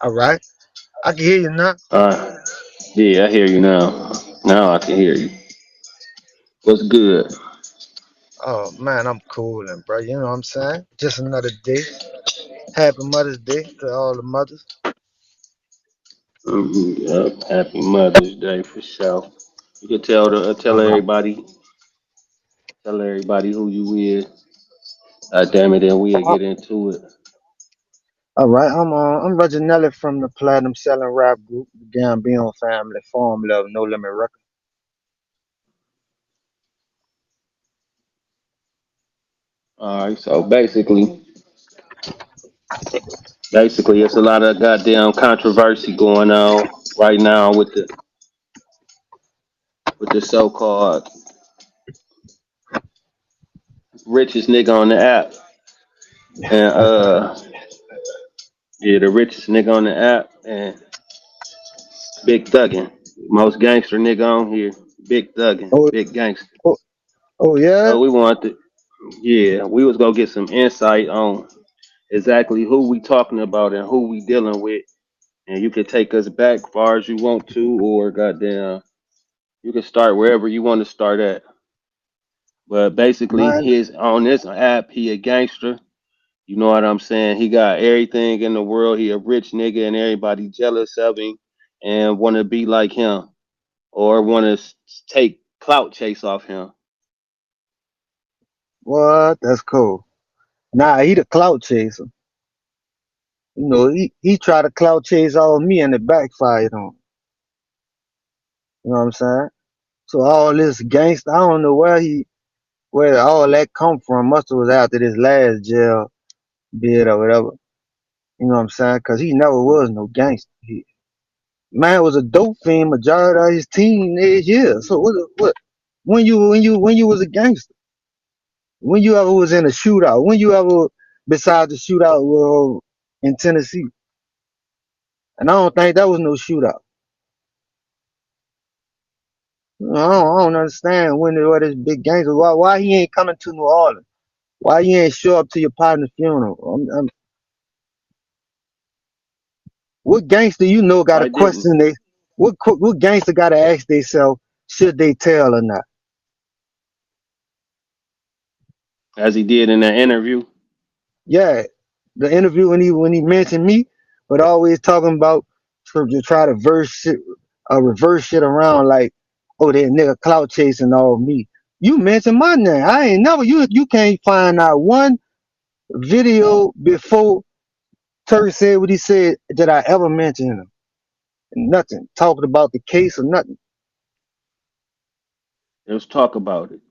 All right. I can hear you now. Uh, yeah, I hear you now. Now I can hear you. What's good? Oh man, I'm cool and bro. You know what I'm saying? Just another day. Happy Mother's Day to all the mothers. Yep. Happy Mother's Day for sure. You can tell everybody who you is. Damn it, and we'll Uh, get into it. All right. I'm Reginelli from the Platinum Selling Rap Group, the Gambino family, Formula of No Limit Records. All right, so basically, it's a lot of goddamn controversy going on right now with the so-called richest nigga on the app, and yeah, the richest nigga on the app, and Big Thuggin, most gangster nigga on here, Big Thuggin, Oh, big gangster. oh, oh yeah. So yeah, we was gonna get some insight on exactly who we talking about and who we dealing with, and you can take us back far as you want to, or goddamn, you can start wherever you want to start at. But basically, Man, his on this app, he a gangster. You know what I'm saying? He got everything in the world. He a rich nigga, and everybody jealous of him and want to be like him or want to take clout chase off him. what? That's cool. Nah, he the clout chaser. You know, he tried to clout chase all me and it backfired on him. You know what I'm saying? So all this gangster, I don't know where all that come from. Must have was after this last jail bid or whatever. You know what I'm saying? Cause he never was no gangster. Man was a dope fiend majority of his teenage years. So what? When you was a gangster? When you ever was in a shootout? When you ever besides the shootout in Tennessee? And I don't think that was no shootout. I don't understand what this big gangster. Why he ain't coming to New Orleans? Why you ain't show up to your partner's funeral? What gangster you know got to Why didn't? question they? What gangster got to ask themselves should they tell or not? As he did in that interview. Yeah, the interview when he mentioned me, but always talking about to try to reverse shit around like, oh that nigga clout chasing all me. You mentioned my name. I ain't never you can't find out one video before Turk said what he said that I ever mentioned him. Nothing. Talking about the case or nothing. Let's talk about it.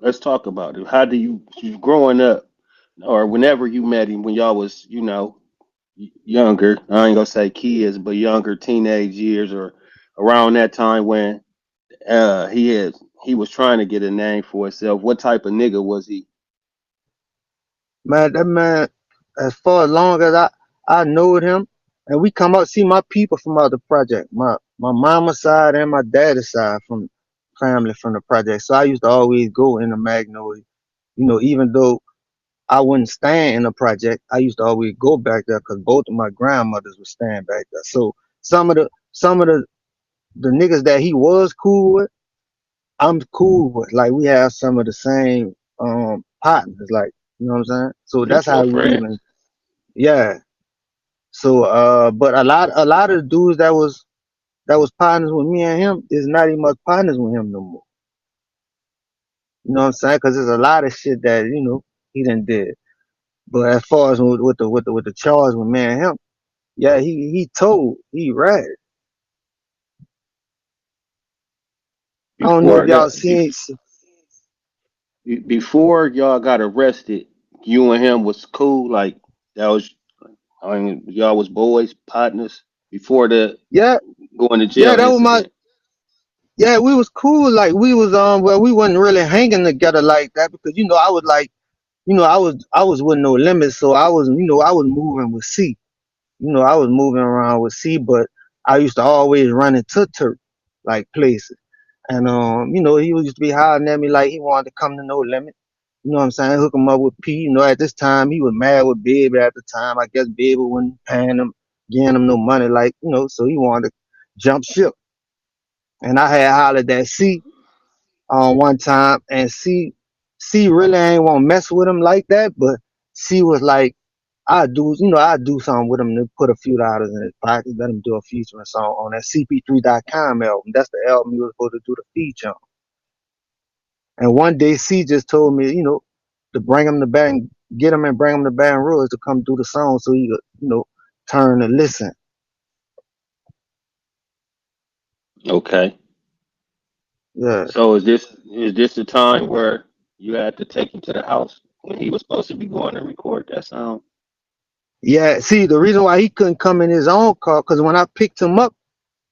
Let's talk about it. How do you growing up, or whenever you met him when y'all was, younger? I ain't gonna say kids, but younger teenage years, or around that time when he had he was trying to get a name for himself. What type of nigga was he? Man, that man, as far as long as I know him, and we come out see my people from out the project, my mama's side and my daddy's side from family from the project. So I used to always go in the Magnolia. You know, even though I wouldn't stand in the project, I used to always go back there because both of my grandmothers would stand back there. So some of the niggas that he was cool with, I'm cool with. Like we have some of the same partners, like you know what I'm saying. So that's how Mutual we even friends. yeah. So but a lot of the dudes that was partners with me and him is not even much partners with him no more. You know what I'm saying? Because there's a lot of shit that he done did. But as far as with the charge with me and him, yeah, he read. I don't know if Before y'all that, seen. before y'all got arrested, you and him was cool. Like that was, I mean, y'all was boys, partners before the Yeah, going to yeah, jail that was my. incident. Yeah, we was cool. Like we was well, we wasn't really hanging together like that because I was like, I was with no limits, so I was moving with C. I was moving around with C, but I used to always run into Turk, like places. And he used to be hollering at me like he wanted to come to No Limit. You know what I'm saying? Hook him up with P. At this time he was mad with Baby at the time. I guess Baby wasn't paying him. giving him no money, like, so he wanted to jump ship. And I had hollered at C one time, and C really ain't want to mess with him like that, but C was like, I do something with him to put a few dollars in his pocket, let him do a featuring song on that CP3.com album. That's the album he was supposed to do the feature on. And one day C just told me, to bring him to Baton, get him and bring him to Baton Rouge to come do the song so he could, turn and listen. Okay. Yeah. So is this the time where you had to take him to the house when he was supposed to be going to record that song? Yeah. See, the reason why he couldn't come in his own car, because when I picked him up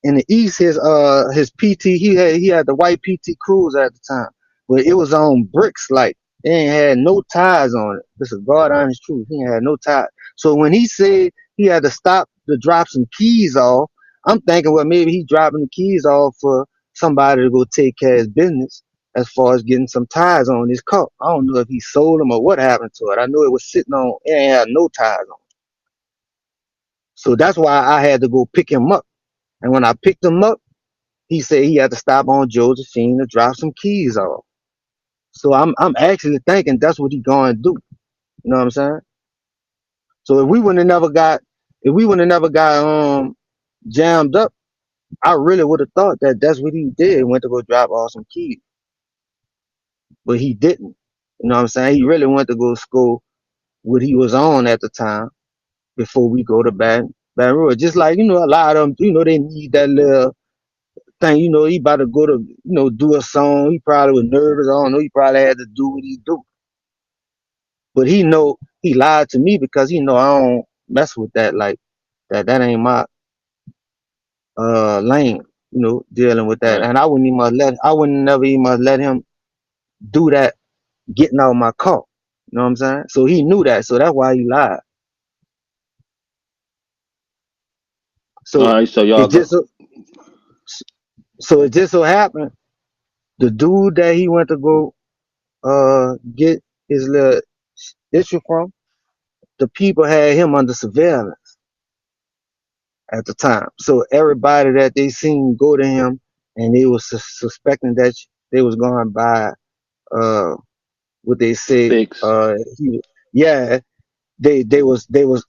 in the East, his PT, he had the white PT Cruiser at the time, but it was on bricks, like it ain't had no tires on it. This is God honest truth. He ain't had no tires. So when he said he had to stop to drop some keys off, I'm thinking, well, maybe he dropping the keys off for somebody to go take care of his business as far as getting some tires on his car. I don't know if he sold them or what happened to it. I know it was sitting on, it ain't had no tires on. So that's why I had to go pick him up. And when I picked him up, he said he had to stop on Josephine to drop some keys off. So I'm actually thinking that's what he going to do. You know what I'm saying? So if we wouldn't have never got jammed up, I really would have thought that that's what he did. Went to go drop off some keys, but he didn't. You know what I'm saying? He really went to go score what he was on at the time before we go to Baton Rouge. Just like, a lot of them, they need that little thing, he about to go to, do a song. He probably was nervous. I don't know. He probably had to do what he do. But he know he lied to me because he know I don't mess with that. Like that ain't my lane, dealing with that. Right. And I wouldn't never even let him do that getting out of my car. You know what I'm saying? So he knew that. So that's why he lied. All So right. So it y'all just go. so, so it just so happened the dude that he went to go get his little issue from, the people had him under surveillance at the time. So everybody that they seen go to him, and they was suspecting that they was going by uh what they say Fix. he yeah, they was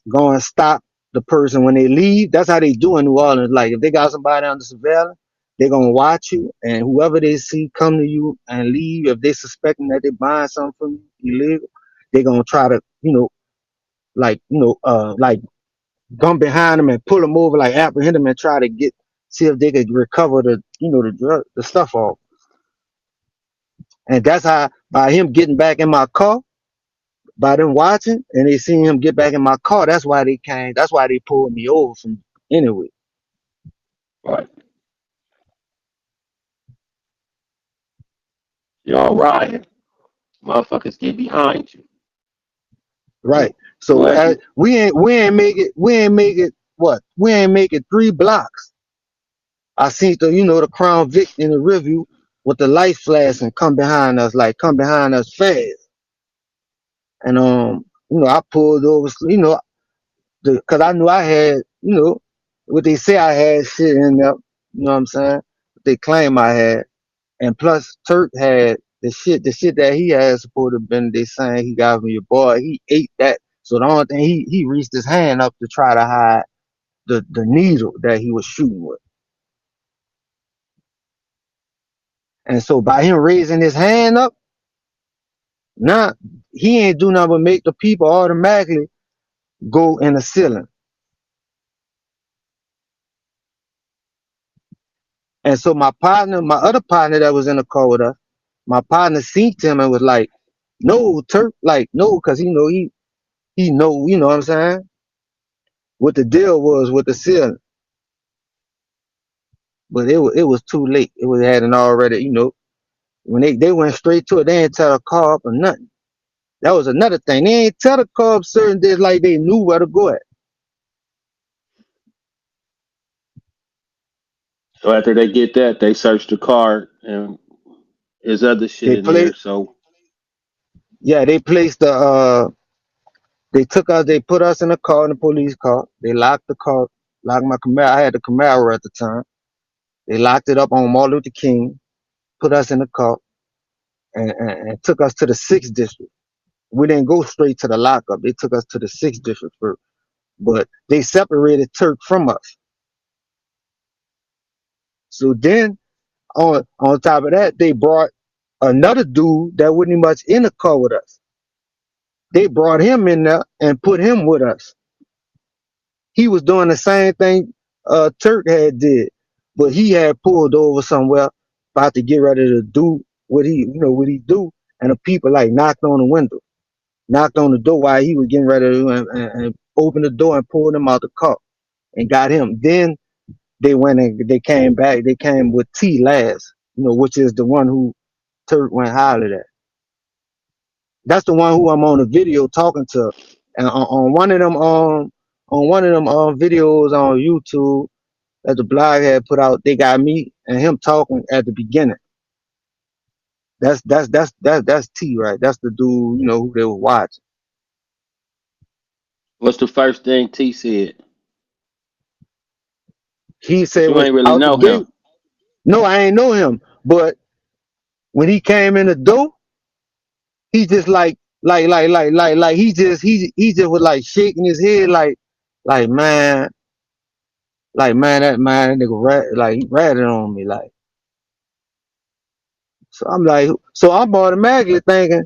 going to stop the person when they leave. That's how they do in New Orleans. Like if they got somebody under surveillance, they're gonna watch you, and whoever they see come to you and leave, if they suspecting that they buying something from you illegal, they're gonna try to, like come behind them and pull them over, like apprehend them and try to see if they could recover the drug, the stuff off. And that's how, by him getting back in my car, by them watching and they seen him get back in my car, that's why they came. That's why they pulled me over from anyway. Right. Y'all riding. Motherfuckers get behind you. Right. So Glad you. we ain't make it what? We ain't make it 3 blocks. I seen the Crown Vic in the review with the light flash and come behind us fast. And I pulled over, because I knew I had, what they say I had shit in there, you know what I'm saying? What they claim I had. And plus Turk had the shit that he had supposed to have been, they saying he got from your boy, he ate that. So the only thing he reached his hand up to try to hide the needle that he was shooting with. And so by him raising his hand up, now he ain't do nothing but make the people automatically go in the ceiling. And so my other partner that was in the car with us, my partner seen him and was like, "No, Turk, like no," because he know, you know what I'm saying, what the deal was with the ceiling. But it was too late. It was hadn't already, when they went straight to it, they didn't tell the car up or nothing. That was another thing. They ain't tell the car up certain days like they knew where to go at. So after they get that, they search the car and there's other shit They in there. play, So yeah, they placed they took us, they put us in a car, in a police car. They locked the car. Locked my Camaro. I had the Camaro at the time. They locked it up on Martin Luther King, put us in the car, and took us to the 6th district. We didn't go straight to the lockup. They took us to the 6th district first. But they separated Turk from us. So then on top of that, they brought another dude that wasn't much in the car with us. They brought him in there and put him with us. He was doing the same thing Turk had did, but he had pulled over somewhere about to get ready to do what he do, and the people like knocked on the window, knocked on the door while he was getting ready to and opened the door and pulled him out the car and got him. Then they went and they came back. They came with T last, which is the one who Turk went hollered at. That's the one who I'm on the video talking to, and on one of them videos on YouTube that the blog had put out, they got me and him talking at the beginning. That's T, right? That's the dude who they were watching. What's the first thing T said? He Cause said you when ain't really out the know him. gate. No, I ain't know him, but when he came in the door, he just he just was like shaking his head like man, that nigga he ratted on me like. So I'm automatically thinking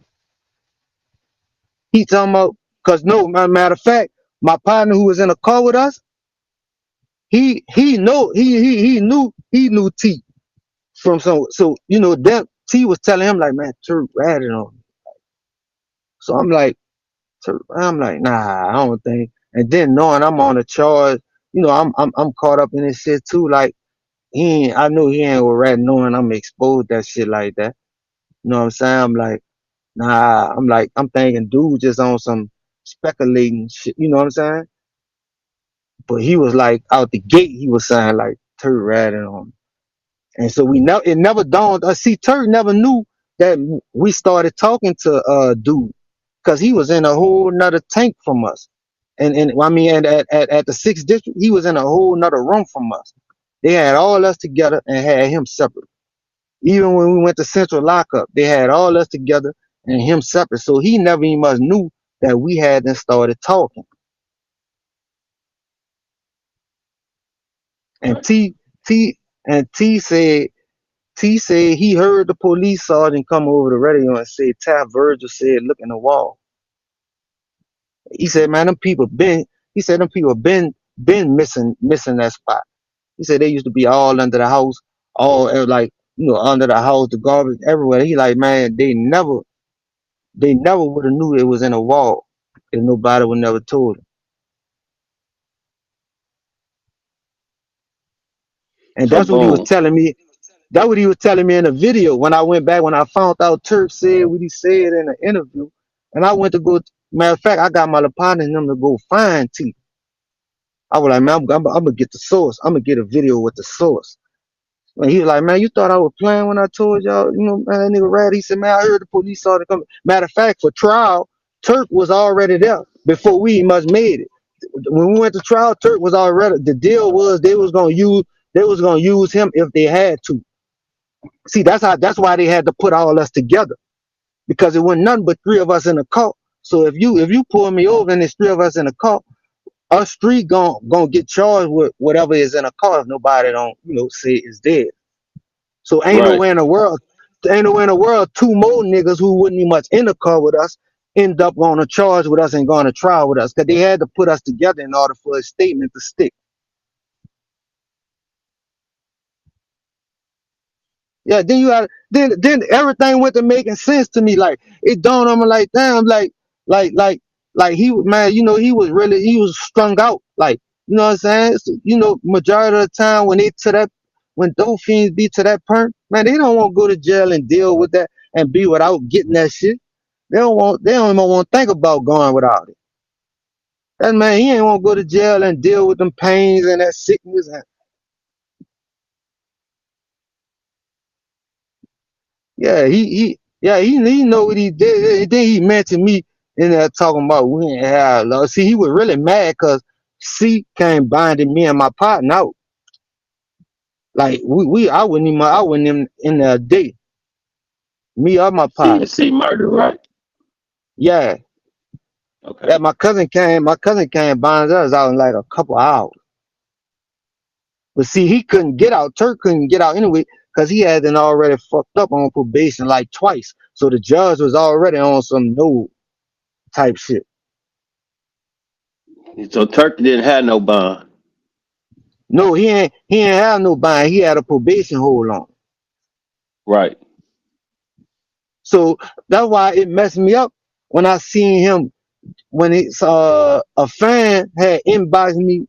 he talking about, cause no, matter of fact, my partner who was in the car with us, he knew T from some, so that T was telling him like, man, Turk ratted on me. So I'm like, nah, I don't think. And then knowing I'm on a charge, I'm caught up in this shit too. Like I know he ain't with rat knowing I'm exposed that shit like that. You know what I'm saying? I'm like, nah, I'm thinking dude just on some speculating shit, you know what I'm saying? But he was like out the gate, he was saying like Turk ratting on me. And so it never dawned us. See, Turk never knew that we started talking to dude, because he was in a whole nother tank from us. And I mean, and at the 6th district, he was in a whole nother room from us. They had all us together and had him separate. Even when we went to central lockup, they had all us together and him separate. So he never even much knew that we hadn't started talking. And Right. T and T said he heard the police sergeant come over the radio and say, Tap Virgil said, look in the wall. He said, man, them people been missing that spot. He said they used to be all under the house, all like, under the house, the garbage everywhere. He like, man, they never would have knew it was in a wall if nobody would never told him. And So that's what he was boom. telling me. That's what he was telling me in the video when I went back, when I found out Turk said what he said in the interview. And I went to go, matter of fact, I got my partner and them to go find T. I was like, man, I'm gonna get the source. I'm gonna get a video with the source. And he was like, man, you thought I was playing when I told y'all, man, that nigga Rad. He said, man, I heard the police started coming. Matter of fact, for trial, Turk was already there before we much made it. When we went to trial, Turk was already. The deal was they was gonna use him if they had to. See, that's why they had to put all us together, because it wasn't nothing but three of us in the car. So if you pull me over and there's three of us in the car, us three gonna get charged with whatever is in a car if nobody don't say it's dead. So Right. ain't nowhere in the world two more niggas who wouldn't be much in the car with us end up on a charge with us and going to trial with us, because they had to put us together in order for a statement to stick. Yeah, then you had then everything went to making sense to me. Like it dawned on me like, damn, like like he man, he was strung out. Like, you know what I'm saying? So, majority of the time when those fiends be to that point, man, they don't want to go to jail and deal with that and be without getting that shit. They don't even want to think about going without it. That man, he ain't want to go to jail and deal with them pains and that sickness. Yeah, he know what he did. Then he mentioned me in there talking about we ain't have love. See, he was really mad because C came binding me and my partner out. Like I wouldn't even in the day. Me or my partner. CNC murder, right? Yeah. Yeah, Okay. my cousin came binding us out in like a couple hours. But see, he couldn't get out. Turk couldn't get out anyway because he had been already fucked up on probation like twice. So the judge was already on some no type shit. So Turkey didn't have no bond. No, he ain't have no bind. He had a probation hold on. Right. So that's why it messed me up when I seen him when it's a fan had inboxed me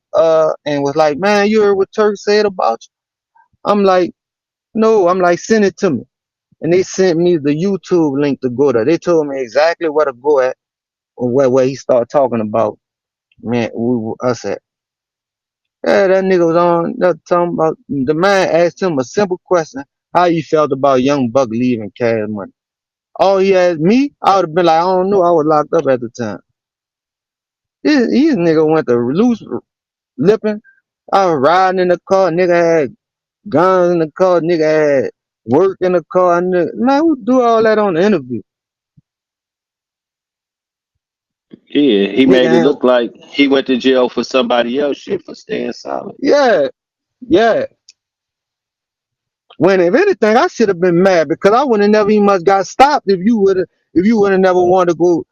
and was like, man, you heard what Turk said about you? I'm like, no, I'm like, send it to me. And they sent me the YouTube link to go to. They told me exactly where to go at or where he started talking about man us at. Yeah, that nigga was on talking about the man asked him a simple question, how you felt about young Buck leaving Cash Money. Oh, he asked me, I would have been like, I don't know, I was locked up at the time. These nigga went to loose lipping. I was riding in the car, nigga had guns in the car, nigga had work in the car, nigga. Man, who do all that on the interview? Yeah, he Nigga made it ain't, look like he went to jail for somebody else shit for staying silent. yeah, yeah. When if anything, I should have been mad because I would have never even much got stopped if you would have never wanted to go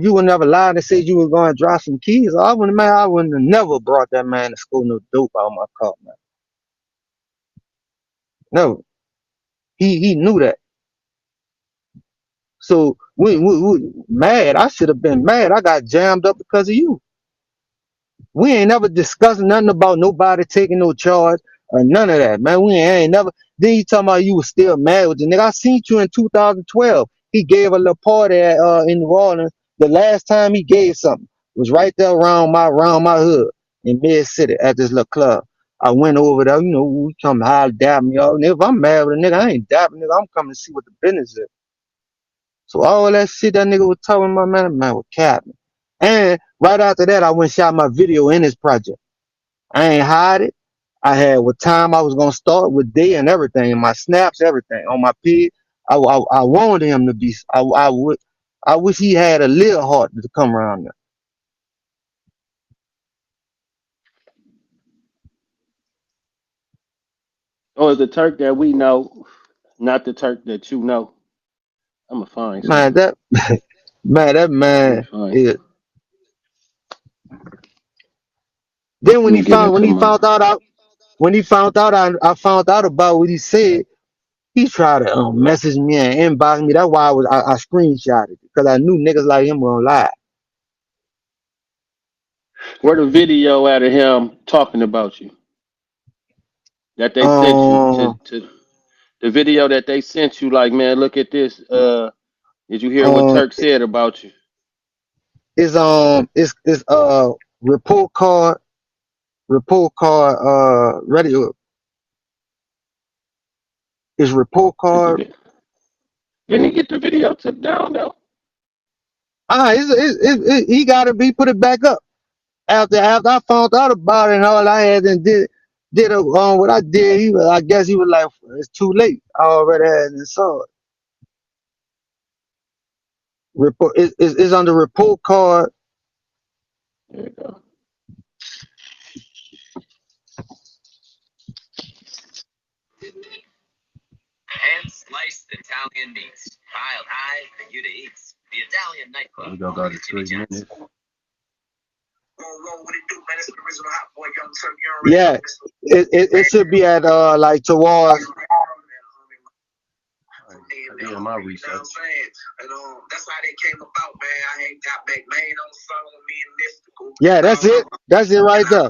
you would never lied and said you were going to drop some keys. I wouldn't have never brought that man to school no dope out of my car, man. No. He knew that. So we mad. I should have been mad. I got jammed up because of you. We ain't never discussed nothing about nobody taking no charge or none of that, man. We ain't never. Then you talking about you was still mad with the nigga. I seen you in 2012. He gave a little party in New Orleans. The last time he gave something was right there around my hood in Mid City at this little club. I went over there, we come holler, dap me all. If I'm mad with a nigga, I ain't dapping nigga. I'm coming to see what the business is. So all that shit that nigga was talking about, man was capping. And right after that, I went and shot my video in his project. I ain't hide it. I had what time I was gonna start with day and everything, my snaps, everything on my pig. I wanted him to be. I wish he had a little heart to come around there. Or the Turk that we know, not the Turk that you know. I'ma find some. Man, that Let me man find is. some. Then Let me get into my. when he found out I found out about what he said, he tried to message me and inbox me. That's why I screenshot it because I knew niggas like him were gonna lie. Where the video out of him talking about you that they sent you Um, to the video that they sent you. Like, man, look at this. Did you hear what um, Turk said about you? it's report card ready. Is report Did the card. vi- Didn't he get the video took down though? He got to be put it back up after I found out about it and all I had and did what I did. I guess he was like, it's too late. I already had it saw it. Report is on the report card. There you go. We gonna go to 3 minutes. Yeah, it should be at like towards. All right, I did my research. Yeah, that's it. That's it right there.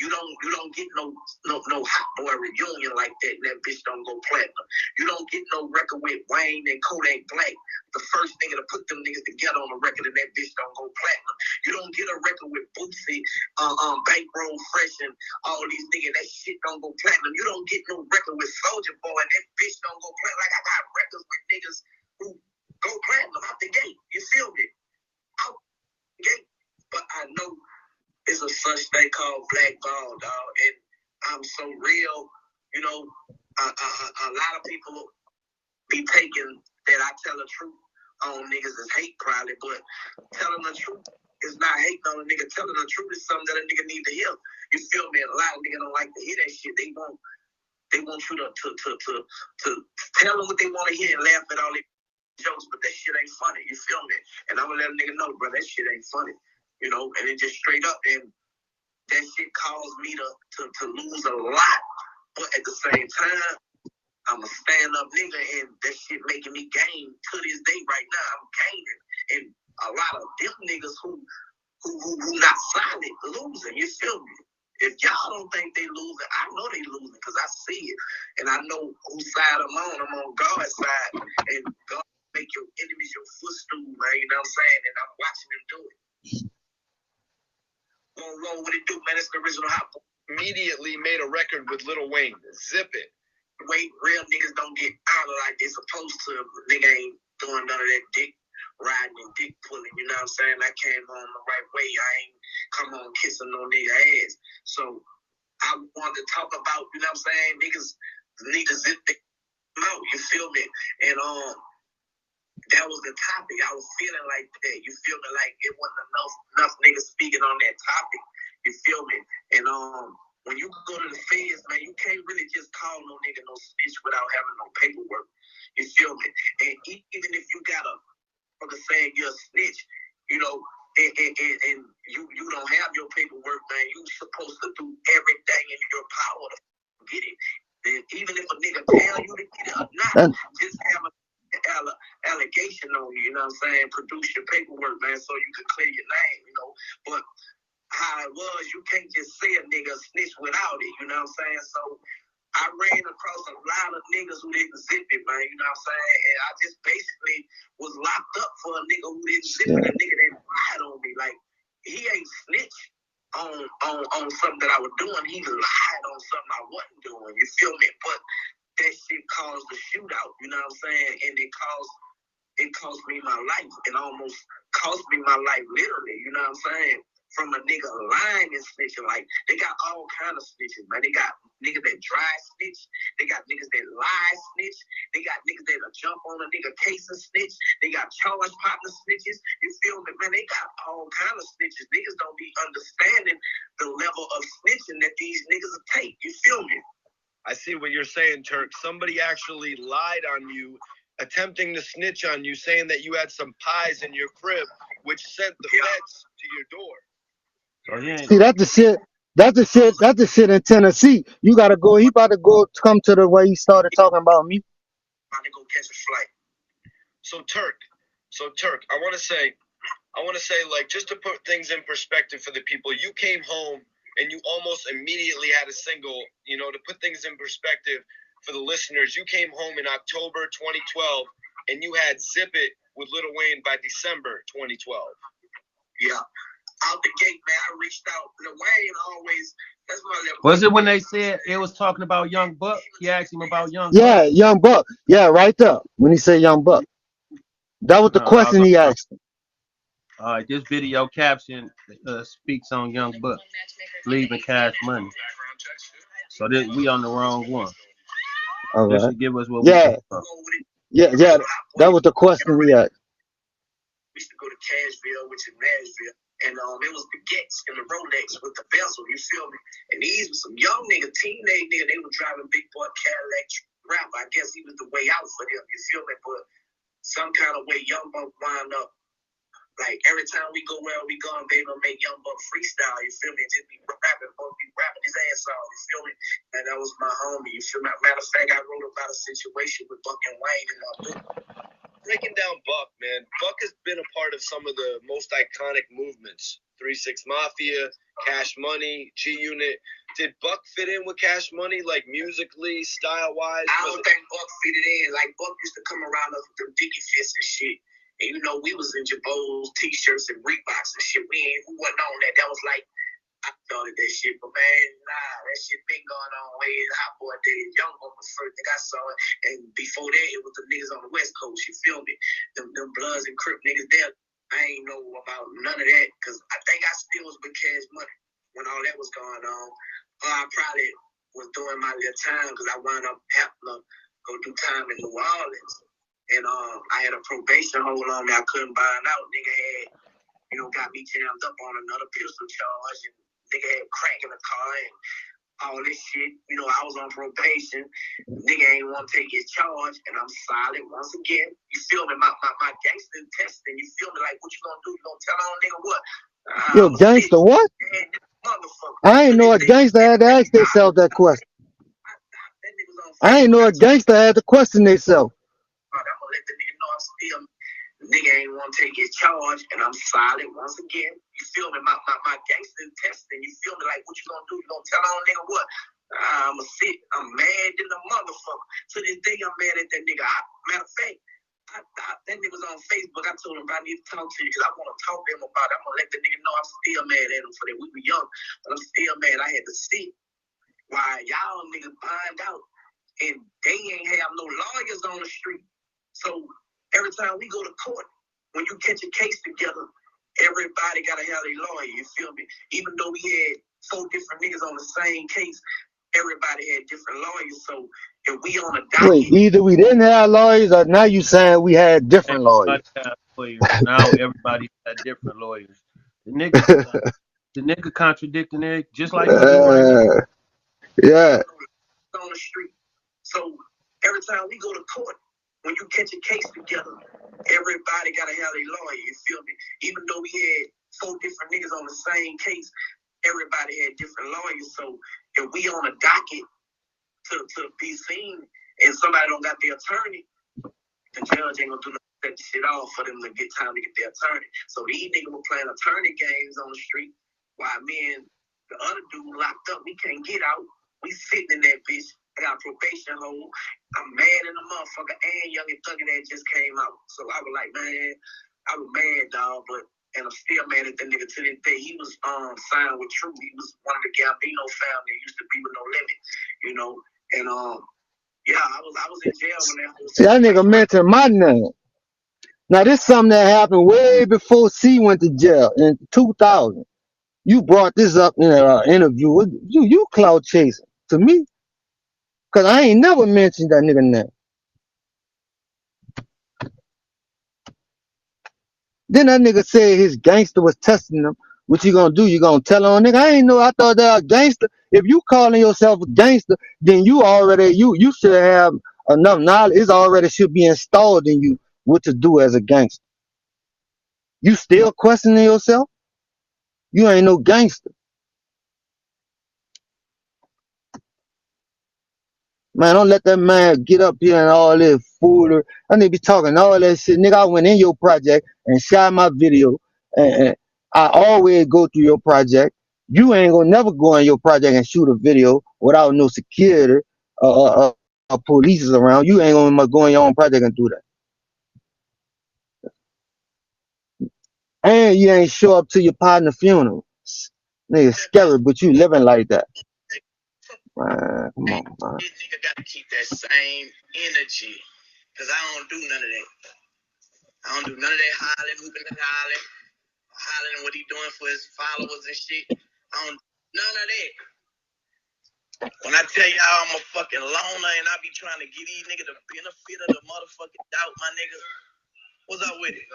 You don't get no Hot Boy reunion like that, and that bitch don't go platinum. You don't get no record with Wayne and Kodak Black, the first nigga to put them niggas together on a record, and that bitch don't go platinum. You don't get a record with Bootsy, Bankroll Fresh, and all these niggas. That shit don't go platinum. You don't get no record with Soulja Boy, and that bitch don't go platinum. Like I got records with niggas who go platinum out the gate. You feel me? Out the gate. But I know it's a such thing called blackball, dog, and I'm so real. You know, a lot of people be taking that I tell the truth on niggas as hate probably, but telling the truth is not hating on a nigga. Telling the truth is something that a nigga need to hear. You feel me? A lot of niggas don't like to hear that shit. They want you to tell them what they want to hear and laugh at all their jokes, but that shit ain't funny. You feel me? And I'm gonna let a nigga know, bro, that shit ain't funny. You know, and it just straight up, and that shit caused me to lose a lot. But at the same time, I'm a stand-up nigga, and that shit making me gain to this day right now. I'm gaining, and a lot of them niggas who not solid losing. You feel me? If y'all don't think they losing, I know they losing because I see it, and I know whose side I'm on. I'm on God's side, and God make your enemies your footstool, man. You know what I'm saying? And I'm watching them do it. Whoa, what it do, man? It's the original Hot Boy. Immediately made a record with Lil Wayne. Zip It. Wait, real niggas don't get out of like they're supposed to. Nigga ain't doing none of that dick riding and dick pulling. You know what I'm saying? I came on the right way. I ain't come on kissing no nigga ass. So I wanted to talk about, you know what I'm saying? Niggas need to zip their mouth. You feel me? And that was the topic. I was feeling like that. You feel me? Like it wasn't enough niggas speaking on that topic. You feel me? And when you go to the feds, man, you can't really just call no nigga no snitch without having no paperwork. You feel me? And even if you got a fucker saying you're a snitch, you know, and you don't have your paperwork, man, you supposed to do everything in your power to get it. And even if a nigga tell you to get it or not, just have a allegation on you, you know what I'm saying? Produce your paperwork, man, so you can clear your name, you know. But how it was, you can't just say a nigga snitch without it, you know what I'm saying? So I ran across a lot of niggas who didn't zip it, man, you know what I'm saying? And I just basically was locked up for a nigga who didn't zip it, a nigga that lied on me. Like, he ain't snitch on something that I was doing. He lied on something I wasn't doing, you feel me? But that shit caused the shootout, you know what I'm saying? And it cost me my life. It almost cost me my life literally, you know what I'm saying? From a nigga lying and snitching. Like, they got all kind of snitches, man. They got niggas that dry snitch. They got niggas that lie snitch. They got niggas that'll jump on a nigga case and snitch. They got charge partner snitches. You feel me, man? They got all kind of snitches. Niggas don't be understanding the level of snitching that these niggas take. You feel me? I see what you're saying, Turk. Somebody actually lied on you, attempting to snitch on you, saying that you had some pies in your crib, which sent the feds to your door. Oh, yeah. See, that's the shit. That's the shit in Tennessee. You gotta go. He about to go come to the way he started talking about me. About to go catch a flight. So Turk, I want to say, like, just to put things in perspective for the people, you came home and you almost immediately had a single. You know, to put things in perspective for the listeners, you came home in October 2012 and you had Zip It with Lil Wayne by December 2012. Yeah. Out the gate, man, I reached out. Lil Wayne always, that's my level. Was it when they said it was talking about Young Buck? He asked him about Young Yeah, Buck. Young Buck. Yeah, right there. When he said Young Buck. That was the question he asked him. All right, this video caption speaks on Young Buck leaving Cash Money. So we on the wrong one. All This right. should give us what Yeah. Yeah. That was the question he asked. We used to go to Cashville, which is Nashville, and it was the Gets and the Rolex with the bezel, you feel me? And these were some young nigga, teenage nigga, they were driving big boy Cadillac rap. I guess he was the way out for them, you feel me? But some kind of way Young Buck wound up, like every time we go where we going, they gonna make Young Buck freestyle, you feel me? Just be rapping, both be rapping his ass off, you feel me? And that was my homie, you feel me? Matter of fact, I wrote about a situation with Buck and Wayne in my book. breaking down Buck, man. Buck has been a part of some of the most iconic movements. 3-6 Mafia, Cash Money, G Unit. Did Buck fit in with Cash Money, like musically, style-wise? I don't think Buck fitted in. Like, Buck used to come around us with them Dickie fists and shit. And, you know, we was in Jabos, T-shirts, and Reeboks and shit. Who wasn't on that. That was like, I started that shit, but man, nah, that shit been going on way in Hot Boy days. Young Boy was first thing I saw it, and before that, it was the niggas on the West Coast. You feel me? Them Bloods and Crip niggas there. I ain't know about none of that, because I think I still was with Cash Money when all that was going on. Or I probably was doing my little time, because I wound up having to go do time in New Orleans. And I had a probation hold on me. I couldn't bind out. Nigga had, got me jammed up on another pistol charge, and nigga had crack in the car and all this shit. I was on probation. Nigga ain't want to take his charge, and I'm silent once again. You feel me? My gangster testing. You feel me? Like, what you gonna do? You gonna tell on nigga what? Yo, gangster, what? I ain't know a gangster had to ask themselves that question. I ain't know a gangster had to question themselves. I'm gonna let the nigga know I'm still. Nigga ain't want to take his charge, and I'm silent once again. You feel me? My gangster testing. You feel me? Like, what you gonna do? You gonna tell on nigga what? I'ma sit. I'm mad in the motherfucker. To this day, I'm mad at that nigga. Matter of fact, that nigga was on Facebook. I told him I need to talk to you because I want to talk to him about it. I'm gonna let the nigga know I'm still mad at him for that. We were young, but I'm still mad. I had to sit while y'all niggas bind out, and they ain't have no lawyers on the street. So every time we go to court, when you catch a case together, everybody gotta have a lawyer. You feel me? Even though we had 4 different niggas on the same case, everybody had different lawyers. So if we on a docket, Wait, either we didn't have lawyers, or now you saying we had different lawyers. Everybody had lawyers. Now everybody had different lawyers. The nigga contradicting it just like you do right now. Yeah. On the street. So every time we go to court, when you catch a case together, everybody gotta have a lawyer. You feel me? Even though we had 4 different niggas on the same case, everybody had different lawyers. So if we on a docket to be seen, and somebody don't got their attorney, the judge ain't gonna do nothing to set the shit off for them to get time to get their attorney. So these niggas were playing attorney games on the street, while me and the other dude locked up. We can't get out. We sitting in that bitch. I got a probation hold. I'm mad in the motherfucker, and Young and Thugger that just came out. So I was like, man, I was mad, dog, and I'm still mad at the nigga to this day. He was signed with True. He was one of the Gambino family. Used to be with No Limit, and yeah, I was in jail when that whole See, that nigga mentioned my name. Now, this is something that happened way before C went to jail in 2000. You brought this up in an interview. You cloud chasing to me, because I ain't never mentioned that nigga name. Then that nigga said his gangster was testing him. What you gonna do? You gonna tell on nigga? I ain't know. I thought that a gangster. If you calling yourself a gangster, then you should have enough knowledge. It already should be installed in you what to do as a gangster. You still questioning yourself? You ain't no gangster. Man, don't let that man get up here and all this foolery. I need to be talking all that shit. Nigga, I went in your project and shot my video. And I always go through your project. You ain't gonna never go in your project and shoot a video without no security police is around. You ain't gonna go in your own project and do that. And you ain't show up to your partner's funeral. Nigga, scary, but you living like that. Man, come on, man. This nigga gotta keep that same energy, cause I don't do none of that. I don't do none of that hollering, hooping and hollering what he doing for his followers and shit. I don't do none of that. When I tell y'all I'm a fucking loner and I be trying to give these niggas the benefit of the motherfucking doubt, my nigga. What's up with it?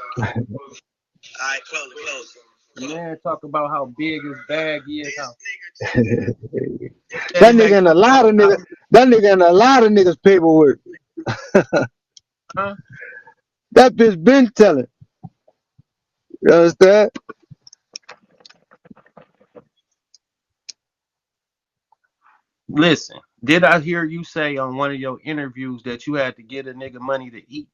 Alright, close it. The man talk about how big his bag is. That nigga and a lot of niggas paperwork. Huh? That bitch been telling. You understand? Listen, did I hear you say on one of your interviews that you had to get a nigga money to eat?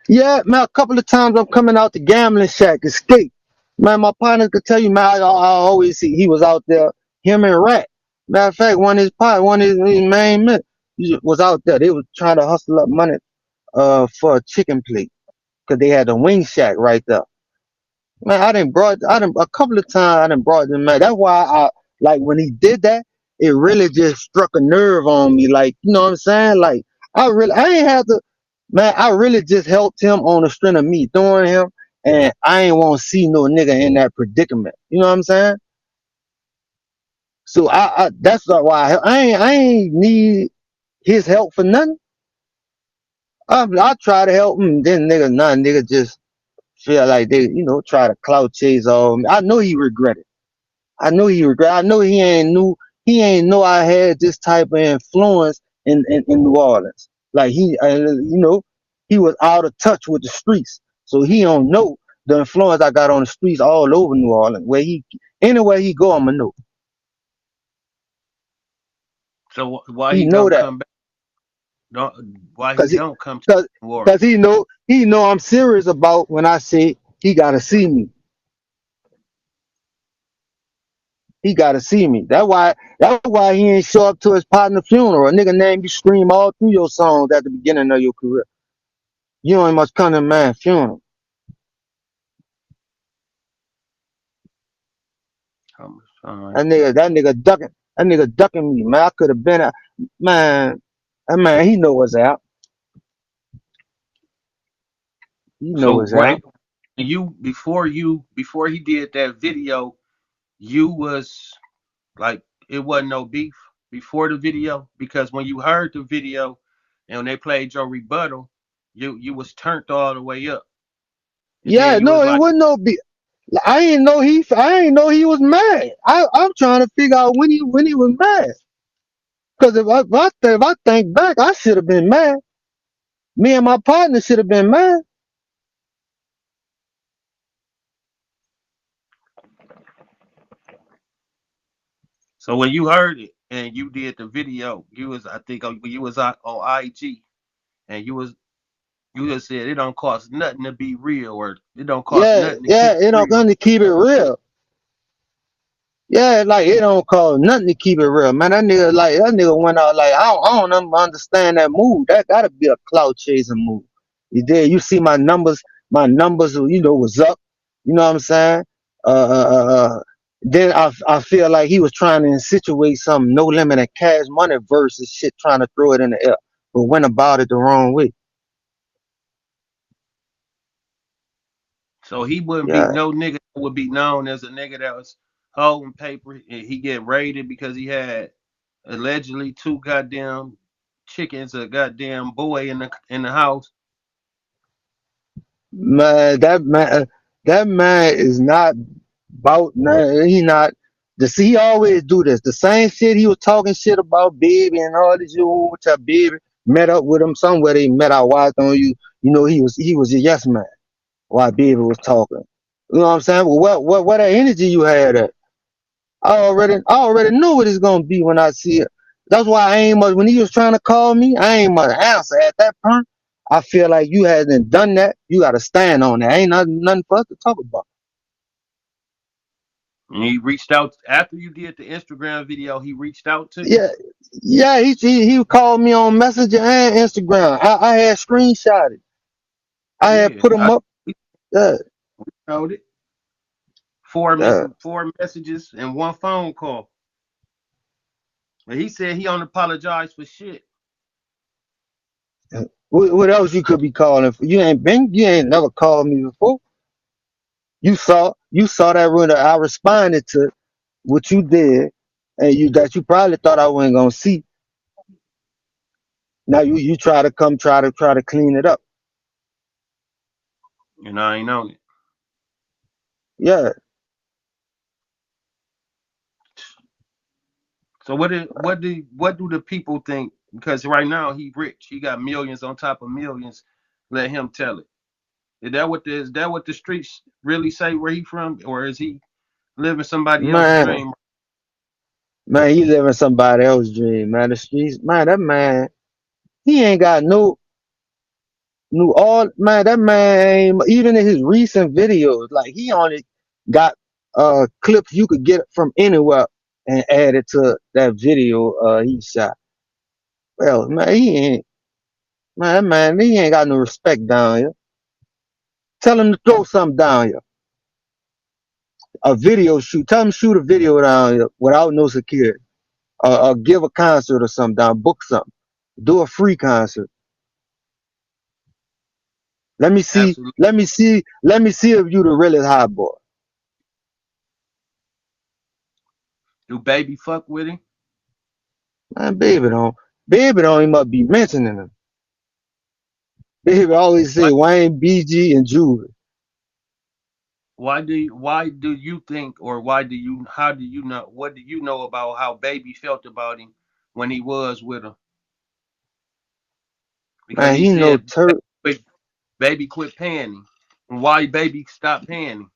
Yeah, man, a couple of times I'm coming out the gambling shack, escape. Man, my partner could tell you, man, I always see he was out there, him and Rat. Matter of fact, one of his main men was out there. They was trying to hustle up money for a chicken plate because they had a wing shack right there. Man, I didn't a couple of times I done brought them, man. That's why I like when he did that, it really just struck a nerve on me. Like, you know what I'm saying? Like, I ain't had to, man, I really just helped him on the strength of me throwing him, and I ain't want to see no nigga in that predicament. You know what I'm saying? So that's not why I ain't need his help for nothing. I try to help him, then nigga just feel like they, try to clout chase all me. I know he regretted. I know he regret. I know he ain't know I had this type of influence in New Orleans. Like he was out of touch with the streets, so he don't know the influence I got on the streets all over New Orleans. Anywhere he go, I'ma know. So why He he know don't that, come back? Why he cause he, don't come to cause, war? cause he know I'm serious about when I say he gotta see me. He gotta see me. That's why he ain't show up to his partner funeral. A nigga name you scream all through your songs at the beginning of your career. You ain't much come to man funeral. I'm sorry. That nigga ducking me, man. I could have been a man. That man, he know what's out. He know So what's out. right, before he did that video, you was like it wasn't no beef before the video because when you heard the video and when they played your rebuttal, you was turned all the way up, and then Yeah, you no, was it like, wasn't no be. I ain't know he was mad. I'm trying to figure out when he was mad. Cause if I think back, I should have been mad. Me and my partner should have been mad. so when you heard it and you did the video, you was I think you was on IG and you just said it don't cost nothing to be real or it don't cost Yeah, nothing to keep yeah, it you know, real. gonna keep it real. Yeah, like it don't cost nothing to keep it real, man. That nigga went out like I don't understand that move. That gotta be a clout chasing move. You did. You see my numbers, was up. You know what I'm saying? Then I feel like he was trying to insinuate some no limit and cash money versus shit trying to throw it in the air, but went about it the wrong way. So he wouldn't be Yeah, no nigga that would be known as a nigga that was holding paper and he get raided because he had allegedly two goddamn chickens, a goddamn boy in the house. man. That man is not about. Nah, he not. He always do this. The same shit he was talking shit about baby and all this. Which baby met up with him somewhere. They met out watched on you. He was a yes man while baby was talking. You know what I'm saying? Well, what that energy you had at? I already knew what it's gonna be when I see it. That's why I ain't much when he was trying to call me, I ain't much answer at that point. I feel like you hadn't done that. You gotta stand on that. Ain't nothing for us to talk about. And he reached out after you did the Instagram video. He reached out to you. Yeah, yeah, he called me on Messenger and Instagram. I had screenshotted. I had Yeah, put him up. we Yeah, showed it. yeah. Four messages and one phone call. But he said he don't apologize for shit. What else you could be calling for? You ain't never called me before. You saw that when I responded to what you did, and you probably thought I wasn't gonna see. Now you try to clean it up. And I ain't on it. Yeah, So what do the people think? Because right now he rich. He got millions on top of millions. Let him tell it. Is that what the streets really say where he from? Or is he living somebody else's man, dream? man, he living somebody else's dream, man. The streets, man, that man, he ain't got no. knew all, man, that man, even in his recent videos, like he only got clips you could get from anywhere and added to that video he shot. Well, man, he ain't got no respect down here. Tell him to throw something down here. A video shoot. Tell him to shoot a video down here without no security. Or give a concert or something down. Book something. Do a free concert. Let me see. Absolutely. Let me see. Let me see if you the realest hot boy. Do baby fuck with him? Man, baby don't even must be mentioning him. Baby always say Why Wayne, BG, and Juvie. why do you think, or why do you how do you know, what do you know about how baby felt about him when he was with him? Because Man, he he know said Turk baby quit paying him. And why baby stopped paying him?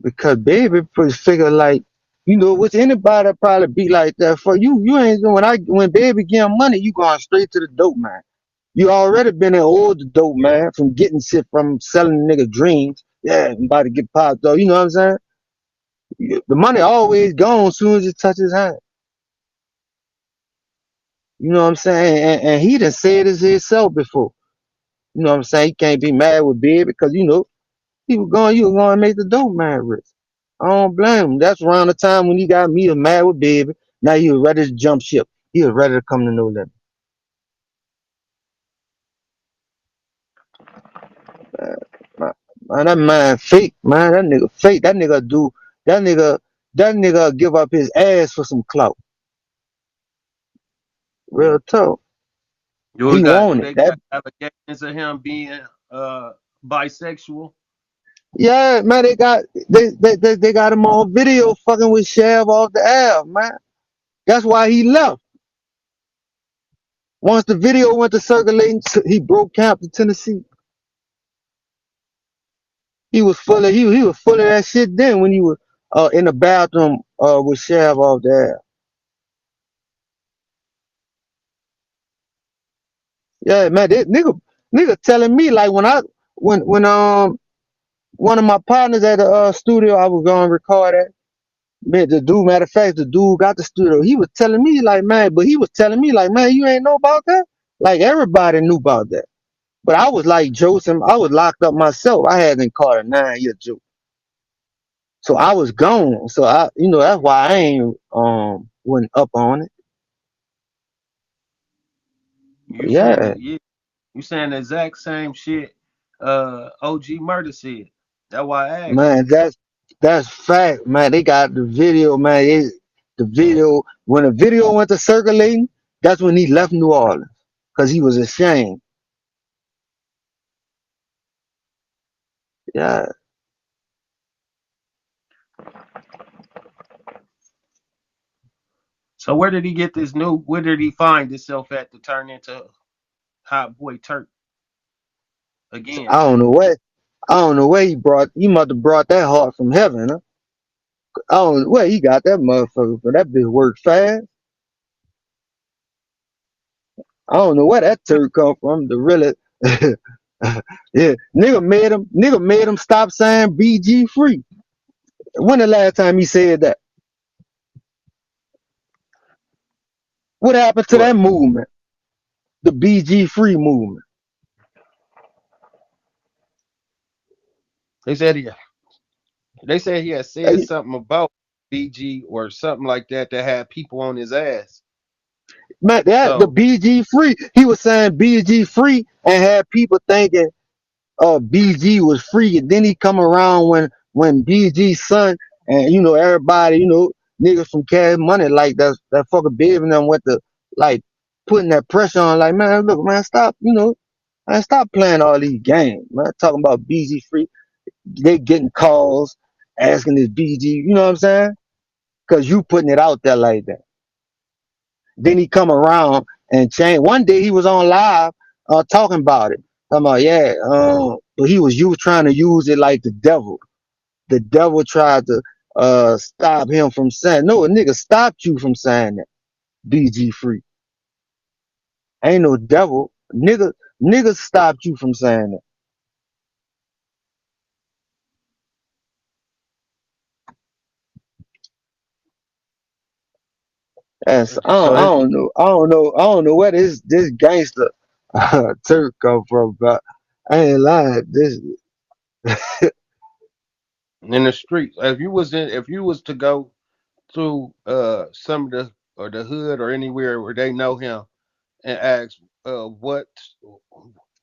because baby pretty figure like, which anybody probably be like that for you. You ain't when baby give him money, you going straight to the dope man. You already been an old dope man from getting shit from selling nigga dreams. Yeah, I'm about to get popped though. You know what I'm saying? The money always gone as soon as it touches hand. You know what I'm saying? And he done said it himself before. You know what I'm saying? He can't be mad with Big because you were going to make the dope man rich. I don't blame him. That's around the time when he got me mad with Baby. Now he was ready to jump ship. He was ready to come to No Limit. Man, that man fake, man. That nigga fake. That nigga, that nigga give up his ass for some clout. Real talk. He Do want it. they That got allegations of him being uh bisexual? Yeah, man. They got him on video fucking with Shav off the air, man. That's why he left. Once the video went to circulating, he broke camp to Tennessee. He was full of that shit then when he was in the bathroom with Shav off there. Yeah, man, that nigga telling me like when one of my partners at the studio I was gonna record at, man, matter of fact, the dude got the studio. He was telling me like, man, but he was telling me like, man, you ain't know about that? Like everybody knew about that. But I was like Joseph, I was locked up myself. I hadn't caught a 9-year Joe. So I was gone. So that's why I ain't went up on it. You But saying yeah, that, yeah, you saying the exact same shit OG Murder said. That's why I asked you. man, that's fact, man. They got the video, man. The video when the video went to circulating, that's when he left New Orleans because he was ashamed. Yeah, So where did he find himself at to turn into Hot Boy Turk so again? I don't know where he must have brought that heart from heaven, huh? I don't know where he got that motherfucker, but that bitch worked fast. I don't know where that turd come from. The really, yeah, nigga made him stop saying BG free. When the last time he said that? What happened to that What? movement? The BG free movement. They said he they said he had said Hey, something about BG or something like that that had people on his ass. man, the So BG free. He was saying BG free and had people thinking BG was free. And then he come around when BG's son and everybody, niggas from Cash Money like that fucking baby and them went to like putting that pressure on like, man, look, man, stop, man, stop playing all these games, man. Talking about BG free. They getting calls asking this BG, you know what I'm saying? Cause you putting it out there like that. Then he come around and change. One day he was on live talking about it. Talking about, yeah, but you was trying to use it like the devil. The devil tried to stop him from saying, no, a nigga stopped you from saying that. BG free. Ain't no devil. Nigga, Niggas stopped you from saying that. That's, So I don't know. I don't know where this gangster Turk come from, but I ain't lying. This in the streets, if you was to go to some of the hood or anywhere where they know him and ask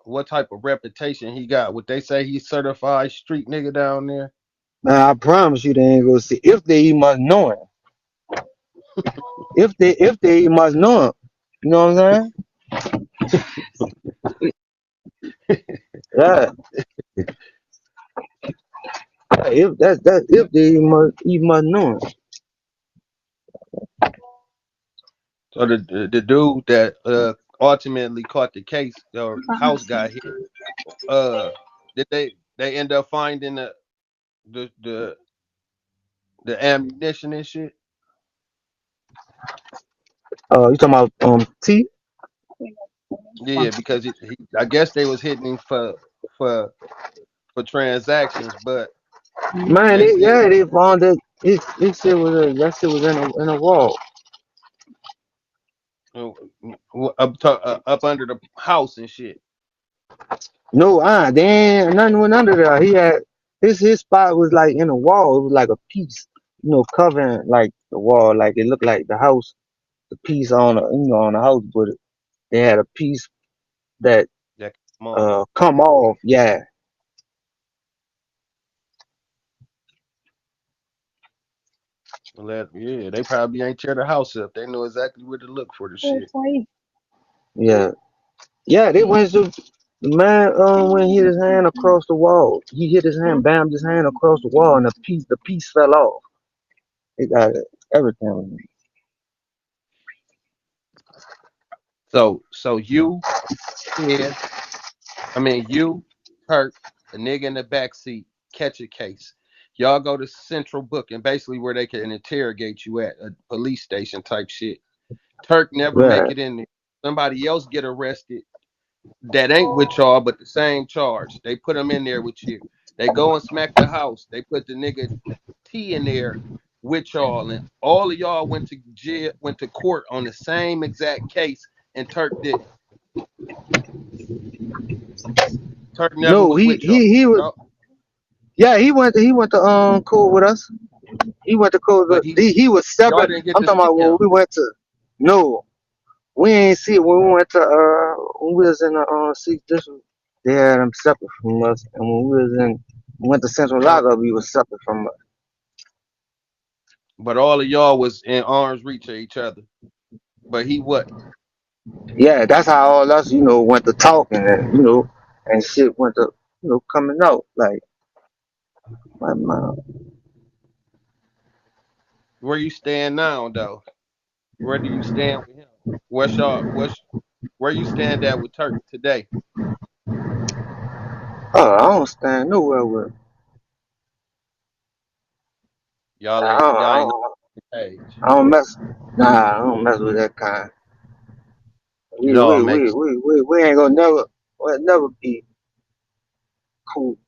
what type of reputation he got, would they say he's certified street nigga down there? man, I promise you they ain't gonna see if they even must know him. If they even must know him. You know what I'm saying? Yeah. Yeah, if they even must know him. So the dude that ultimately caught the case or house got hit, uh did they end up finding the the the ammunition and shit? You talking about T? Yeah, because I guess they was hitting him for for transactions, but Man, they said they found that it shit was that shit was in a wall. uh, up under the house and shit. No, they ain't nothing went under there. He had his spot was like in a wall. It was like a piece, covering like the wall. Like it looked like the house, the piece on on the house, but they had a piece that That come off. come off. Yeah. Yeah, they probably ain't tear the house up. They know exactly where to look for the shit. Yeah. Yeah, they went to the man when he hit his hand across the wall. He hit his hand, bammed his hand across the wall, and the piece fell off. It got everything. So you, yeah, you, Kirk, a nigga in the back seat, catch a case. Y'all go to central booking, basically where they can interrogate you at a police station type shit. Turk never make Right. it in there. Somebody else get arrested that ain't with y'all, but the same charge. They put them in there with you. They go and smack the house. They put the nigga T in there with y'all, and all of y'all went to jail, went to court on the same exact case, and Turk didn't. Turk never No, was he with y'all. he he was. Y'all- Yeah, he went to court with us. He went to court. But He was y'all separate. didn't get I'm to talking see about when him. we went to. No, we ain't see it when we went to when we was in the sixth district. They had him separate from us, and when we went to Central Oh, Lockup, he was separate from us. but all of y'all was in arm's reach of each other. But he wasn't. Yeah, that's how all us went to talking and and shit went to coming out like my mom. Where you stand now, though? Where do you stand with him? Where you stand at with Turk today? Oh, I don't stand nowhere with. Y'all I ain't don't, I y'all ain't on don't, the page. I don't mess. Nah, I don't mess with that kind. It We all we we makes we we, we ain't gonna never be cool.